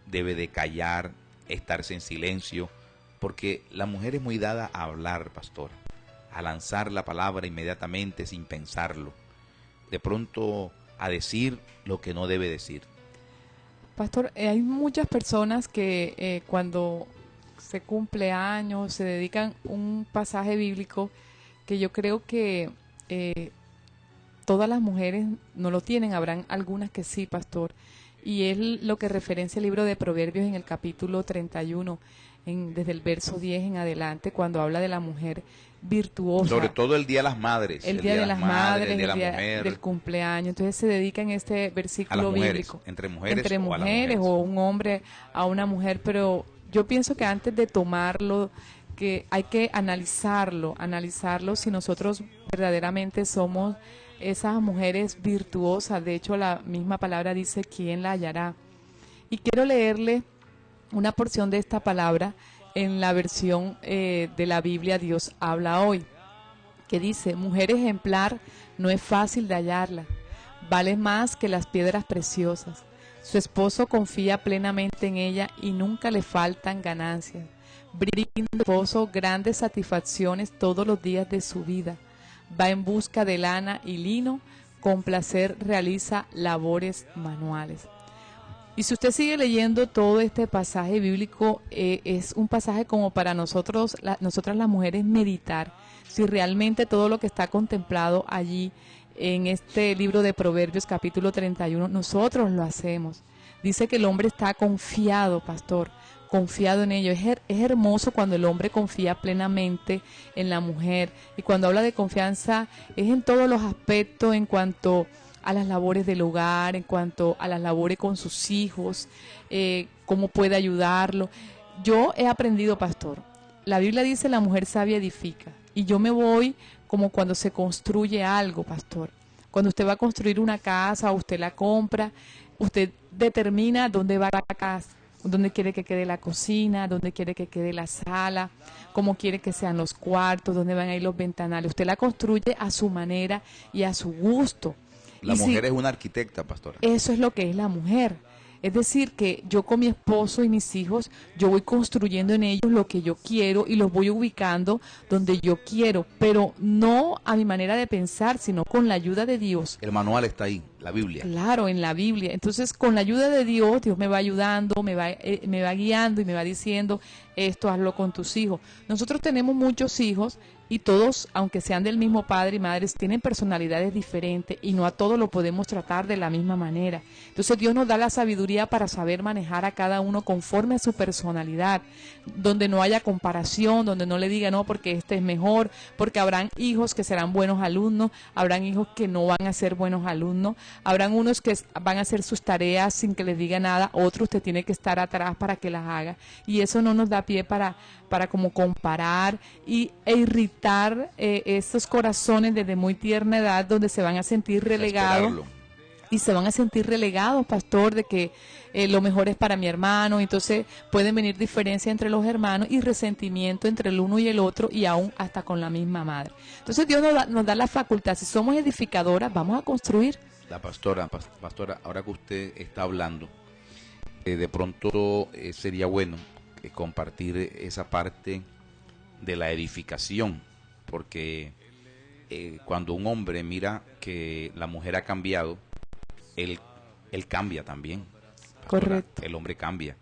debe de callar, estarse en silencio, porque la mujer es muy dada a hablar, pastor, a lanzar la palabra inmediatamente sin pensarlo, de pronto a decir lo que no debe decir. Pastor, hay muchas personas que cuando se cumple años se dedican un pasaje bíblico que yo creo que todas las mujeres no lo tienen, habrán algunas que sí, pastor, y es lo que referencia el libro de Proverbios en el capítulo 31, desde el verso 10 en adelante, cuando habla de la mujer virtuosa. Sobre todo el Día de las Madres. El Día de las Madres, el Día el de la día mujer, del cumpleaños. Entonces se dedica en este versículo a las mujeres, bíblico. entre mujeres, Entre o a las mujeres mujeres. o un hombre a una mujer, pero yo pienso que antes de tomarlo, que hay que analizarlo si nosotros verdaderamente somos esas mujeres virtuosas. De hecho, la misma palabra dice, ¿quién la hallará? Y quiero leerle una porción de esta palabra en la versión de la Biblia Dios habla hoy, que dice: mujer ejemplar, no es fácil de hallarla, vale más que las piedras preciosas. Su esposo confía plenamente en ella y nunca le faltan ganancias. Brinda al esposo grandes satisfacciones todos los días de su vida. Va en busca de lana y lino, con placer realiza labores manuales. Y si usted sigue leyendo todo este pasaje bíblico, es un pasaje como para nosotras las mujeres meditar, si realmente todo lo que está contemplado allí en este libro de Proverbios capítulo 31, nosotros lo hacemos. Dice que el hombre está confiado, pastor, confiado en ello. Es hermoso cuando el hombre confía plenamente en la mujer. Y cuando habla de confianza es en todos los aspectos, en cuanto a las labores del hogar, en cuanto a las labores con sus hijos, cómo puede ayudarlo. Yo he aprendido, pastor, la Biblia dice la mujer sabia edifica, y yo me voy como cuando se construye algo, pastor. Cuando usted va a construir una casa o usted la compra, usted determina dónde va la casa, dónde quiere que quede la cocina, dónde quiere que quede la sala, cómo quiere que sean los cuartos, dónde van a ir los ventanales. Usted la construye a su manera y a su gusto. La mujer es una arquitecta, pastora. Eso es lo que es la mujer. Es decir, que yo con mi esposo y mis hijos, yo voy construyendo en ellos lo que yo quiero y los voy ubicando donde yo quiero, pero no a mi manera de pensar, sino con la ayuda de Dios. El manual está ahí, la Biblia. Claro, en la Biblia. Entonces, con la ayuda de Dios, Dios me va ayudando, me va guiando y me va diciendo, esto hazlo con tus hijos. Nosotros tenemos muchos hijos y todos, aunque sean del mismo padre y madre, tienen personalidades diferentes y no a todos lo podemos tratar de la misma manera. Entonces Dios nos da la sabiduría para saber manejar a cada uno conforme a su personalidad, donde no haya comparación, donde no le diga no porque este es mejor, porque habrán hijos que serán buenos alumnos, habrán hijos que no van a ser buenos alumnos, habrán unos que van a hacer sus tareas sin que les diga nada, otros usted tiene que estar atrás para que las haga, y eso no nos da pie para como comparar e irritar estos corazones desde muy tierna edad, donde se van a sentir relegados y se van a sentir relegados, pastor, de que lo mejor es para mi hermano. Entonces pueden venir diferencias entre los hermanos y resentimiento entre el uno y el otro, y aún hasta con la misma madre. Entonces Dios nos da la facultad. Si somos edificadoras, vamos a construir. La pastora, ahora que usted está hablando, de pronto sería bueno compartir esa parte de la edificación, porque cuando un hombre mira que la mujer ha cambiado, él cambia también. Pastora, correcto. el hombre cambia.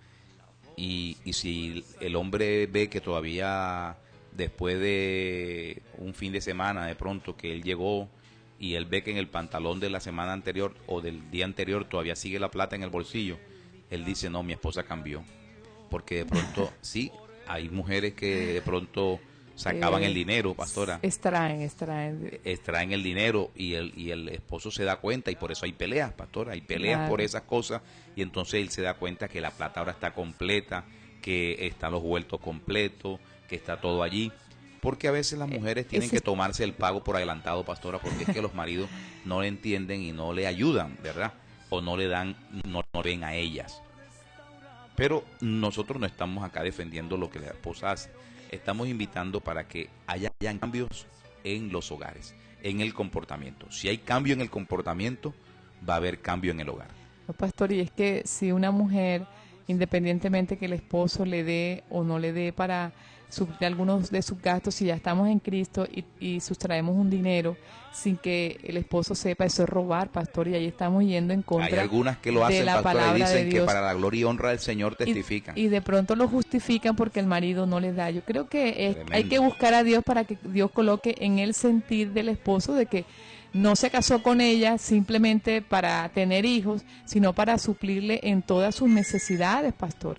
Y si el hombre ve que todavía después de un fin de semana, de pronto que él llegó y él ve que en el pantalón de la semana anterior o del día anterior todavía sigue la plata en el bolsillo, él dice, no, mi esposa cambió. Porque de pronto, sí, hay mujeres que de pronto sacaban el dinero, pastora. Extraen el dinero y el esposo se da cuenta, y por eso hay peleas, pastora. Hay peleas claro. por esas cosas, y entonces él se da cuenta que la plata ahora está completa, que están los vueltos completos, que está todo allí. Porque a veces las mujeres tienen que tomarse el pago por adelantado, pastora, porque es que los maridos no le entienden y no le ayudan, ¿verdad? O no le dan, no ven a ellas. Pero nosotros no estamos acá defendiendo lo que la esposa hace. Estamos invitando para que hayan cambios en los hogares, en el comportamiento. Si hay cambio en el comportamiento, va a haber cambio en el hogar. No, pastor, y es que si una mujer, independientemente que el esposo le dé o no le dé para suplir algunos de sus gastos, si ya estamos en Cristo y sustraemos un dinero sin que el esposo sepa, eso es robar, pastor, y ahí estamos yendo en contra. Hay algunas que lo hacen, pastor, y dicen que para la gloria y honra del Señor testifican. Y de pronto lo justifican porque el marido no les da. Yo creo que hay que buscar a Dios para que Dios coloque en el sentir del esposo de que no se casó con ella simplemente para tener hijos, sino para suplirle en todas sus necesidades, pastor.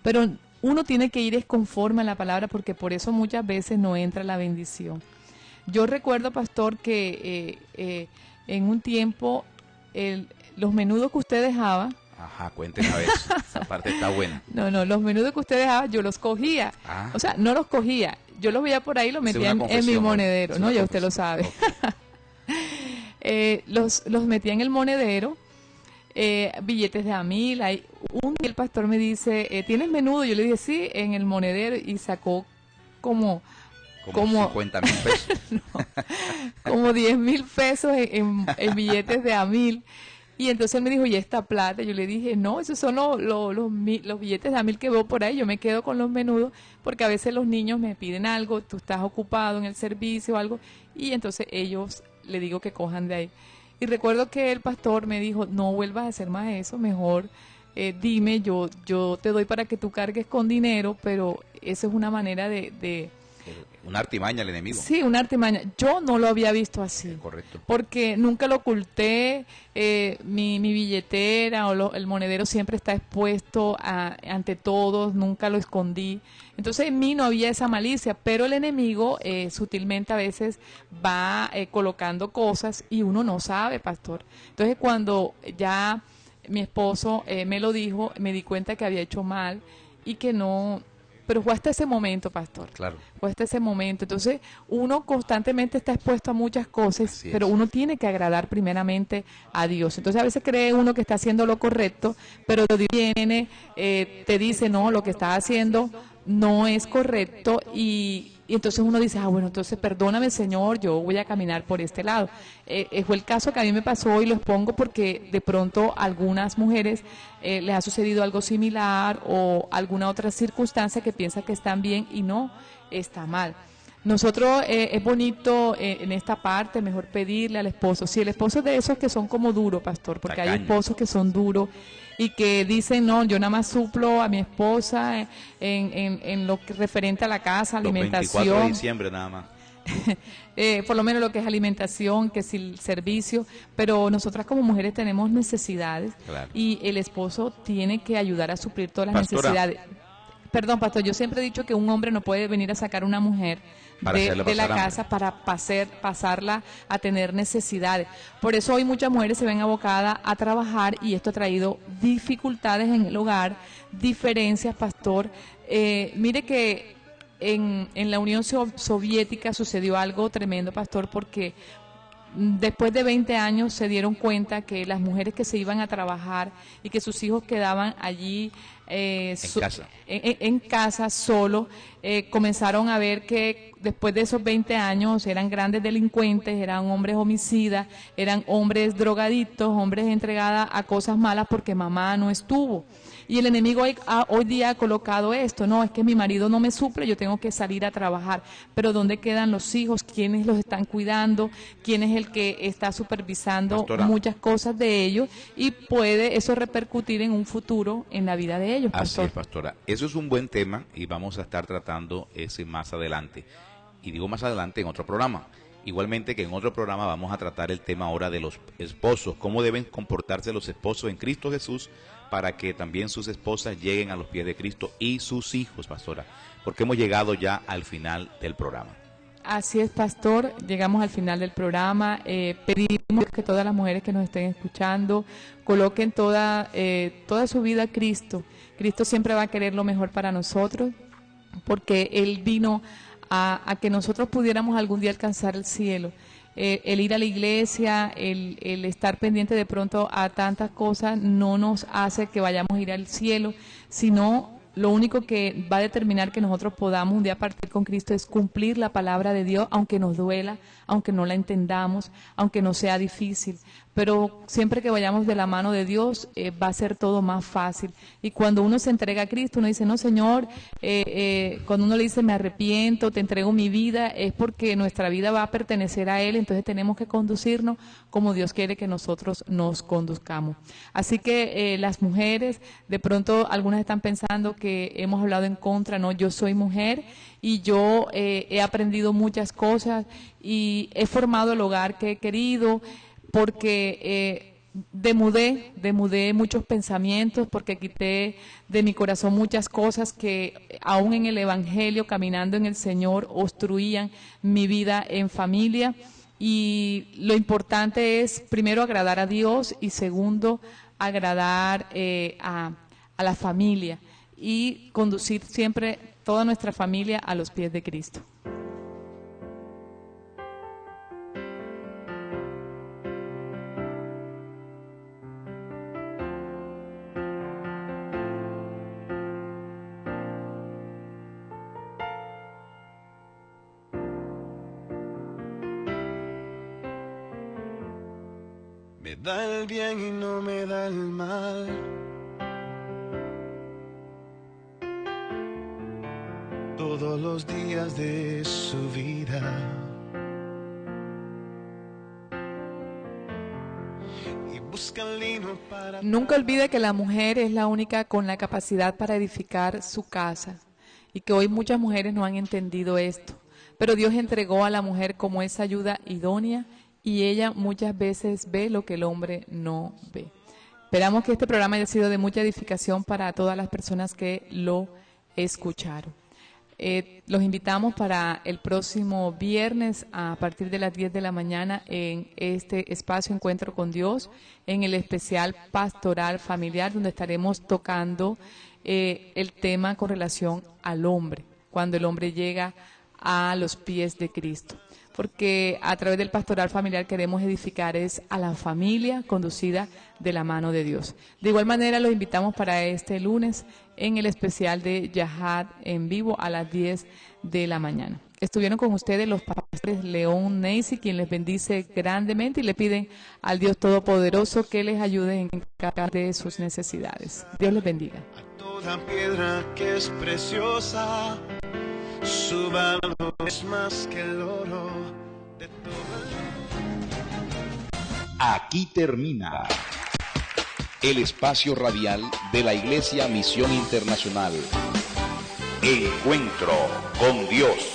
Pero uno tiene que ir conforme a la palabra, porque por eso muchas veces no entra la bendición. Yo recuerdo, pastor, que en un tiempo los menudos que usted dejaba... Ajá, cuénteme a ver, esa parte está buena. No, los menudos que usted dejaba, yo los cogía. O sea, no los cogía, yo los veía por ahí y los metía en mi monedero. No, ya usted lo sabe. Okay. los metía en el monedero, billetes de $1,000. Un día el pastor me dice, ¿tienes menudo? Yo le dije, sí, en el monedero, y sacó como 50,000 pesos. no, como 10,000 pesos en billetes de $1,000. Y entonces él me dijo, ¿y esta plata? Yo le dije, no, esos son los billetes de $1,000 que veo por ahí. Yo me quedo con los menudos, porque a veces los niños me piden algo, tú estás ocupado en el servicio o algo, y entonces ellos le digo que cojan de ahí. Y recuerdo que el pastor me dijo, no vuelvas a hacer más eso, mejor dime, yo te doy para que tú cargues con dinero, pero eso es una manera de Una artimaña al enemigo. Sí, una artimaña. Yo no lo había visto así. Correcto. Porque nunca lo oculté, mi billetera o el monedero siempre está expuesto ante todos, nunca lo escondí. Entonces en mí no había esa malicia, pero el enemigo sutilmente a veces va colocando cosas y uno no sabe, pastor. Entonces cuando ya mi esposo me lo dijo, me di cuenta que había hecho mal y que no... Pero fue hasta ese momento, pastor. Claro. Fue hasta ese momento. Entonces, uno constantemente está expuesto a muchas cosas, Así es. pero uno tiene que agradar primeramente a Dios. Entonces, a veces cree uno que está haciendo lo correcto, pero Dios viene, te dice, no, lo que estás haciendo no es correcto, y entonces uno dice, bueno, entonces perdóname, Señor, yo voy a caminar por este lado. Fue el caso que a mí me pasó, y lo expongo porque de pronto a algunas mujeres les ha sucedido algo similar, o alguna otra circunstancia que piensa que están bien y no, está mal. Nosotros es bonito en esta parte, mejor pedirle al esposo. Si el esposo es de esos que son como duros, pastor, porque hay esposos que son duros y que dicen, no, yo nada más suplo a mi esposa en lo que referente a la casa, alimentación. Los 24 de diciembre nada más. Por lo menos lo que es alimentación, que es el servicio, pero nosotras como mujeres tenemos necesidades, claro, y el esposo tiene que ayudar a suplir todas las Pastora, necesidades. Perdón, pastor, yo siempre he dicho que un hombre no puede venir a sacar a una mujer de la casa para pasarla a tener necesidades. Por eso hoy muchas mujeres se ven abocadas a trabajar, y esto ha traído dificultades en el hogar, diferencias, pastor. Mire que en la Unión Soviética sucedió algo tremendo, pastor, porque después de 20 años se dieron cuenta que las mujeres que se iban a trabajar y que sus hijos quedaban allí en casa solo, comenzaron a ver que después de esos 20 años eran grandes delincuentes, eran hombres homicidas, eran hombres drogadictos, hombres entregados a cosas malas porque mamá no estuvo. Y el enemigo hoy día ha colocado esto, no, es que mi marido no me suple, yo tengo que salir a trabajar. Pero ¿dónde quedan los hijos? ¿Quiénes los están cuidando? ¿Quién es el que está supervisando, Pastora, muchas cosas de ellos? Y puede eso repercutir en un futuro en la vida de ellos, pastor. Así es, pastora. Eso es un buen tema, y vamos a estar tratando ese más adelante. Y digo más adelante en otro programa. Igualmente que en otro programa vamos a tratar el tema ahora de los esposos, cómo deben comportarse los esposos en Cristo Jesús, para que también sus esposas lleguen a los pies de Cristo, y sus hijos, pastora, porque hemos llegado ya al final del programa. Así es, pastor, llegamos al final del programa. Pedimos que todas las mujeres que nos estén escuchando coloquen toda su vida a Cristo. Cristo siempre va a querer lo mejor para nosotros, porque Él vino a que nosotros pudiéramos algún día alcanzar el cielo. El ir a la iglesia, el estar pendiente de pronto a tantas cosas no nos hace que vayamos a ir al cielo, sino lo único que va a determinar que nosotros podamos un día partir con Cristo es cumplir la palabra de Dios, aunque nos duela, aunque no la entendamos, aunque no sea difícil. Pero siempre que vayamos de la mano de Dios, va a ser todo más fácil. Y cuando uno se entrega a Cristo, uno dice, no, Señor, cuando uno le dice, me arrepiento, te entrego mi vida, es porque nuestra vida va a pertenecer a Él, entonces tenemos que conducirnos como Dios quiere que nosotros nos conduzcamos. Así que las mujeres, de pronto algunas están pensando que hemos hablado en contra, no, yo soy mujer y yo he aprendido muchas cosas y he formado el hogar que he querido, porque demudé muchos pensamientos, porque quité de mi corazón muchas cosas que aún en el Evangelio, caminando en el Señor, obstruían mi vida en familia. Y lo importante es, primero, agradar a Dios, y segundo, agradar a la familia, y conducir siempre toda nuestra familia a los pies de Cristo. me da el bien y no me da el mal. Todos los días de su vida. Y busca el lino para... Nunca olvide que la mujer es la única con la capacidad para edificar su casa y que hoy muchas mujeres no han entendido esto. Pero Dios entregó a la mujer como esa ayuda idónea y ella muchas veces ve lo que el hombre no ve. Esperamos que este programa haya sido de mucha edificación para todas las personas que lo escucharon. Los invitamos para el próximo viernes a partir de las 10 de la mañana en este espacio Encuentro con Dios, en el especial Pastoral Familiar, donde estaremos tocando el tema con relación al hombre, cuando el hombre llega a los pies de Cristo. Porque a través del pastoral familiar queremos edificar es a la familia conducida de la mano de Dios. De igual manera los invitamos para este lunes en el especial de Yahad en vivo a las 10 de la mañana. Estuvieron con ustedes los pastores León Neisy, quien les bendice grandemente y le piden al Dios Todopoderoso que les ayude en cada de sus necesidades. Dios les bendiga. A toda piedra que es preciosa, su valor es más que el oro de todo el... Aquí termina el espacio radial de la Iglesia Misión Internacional. Encuentro con Dios.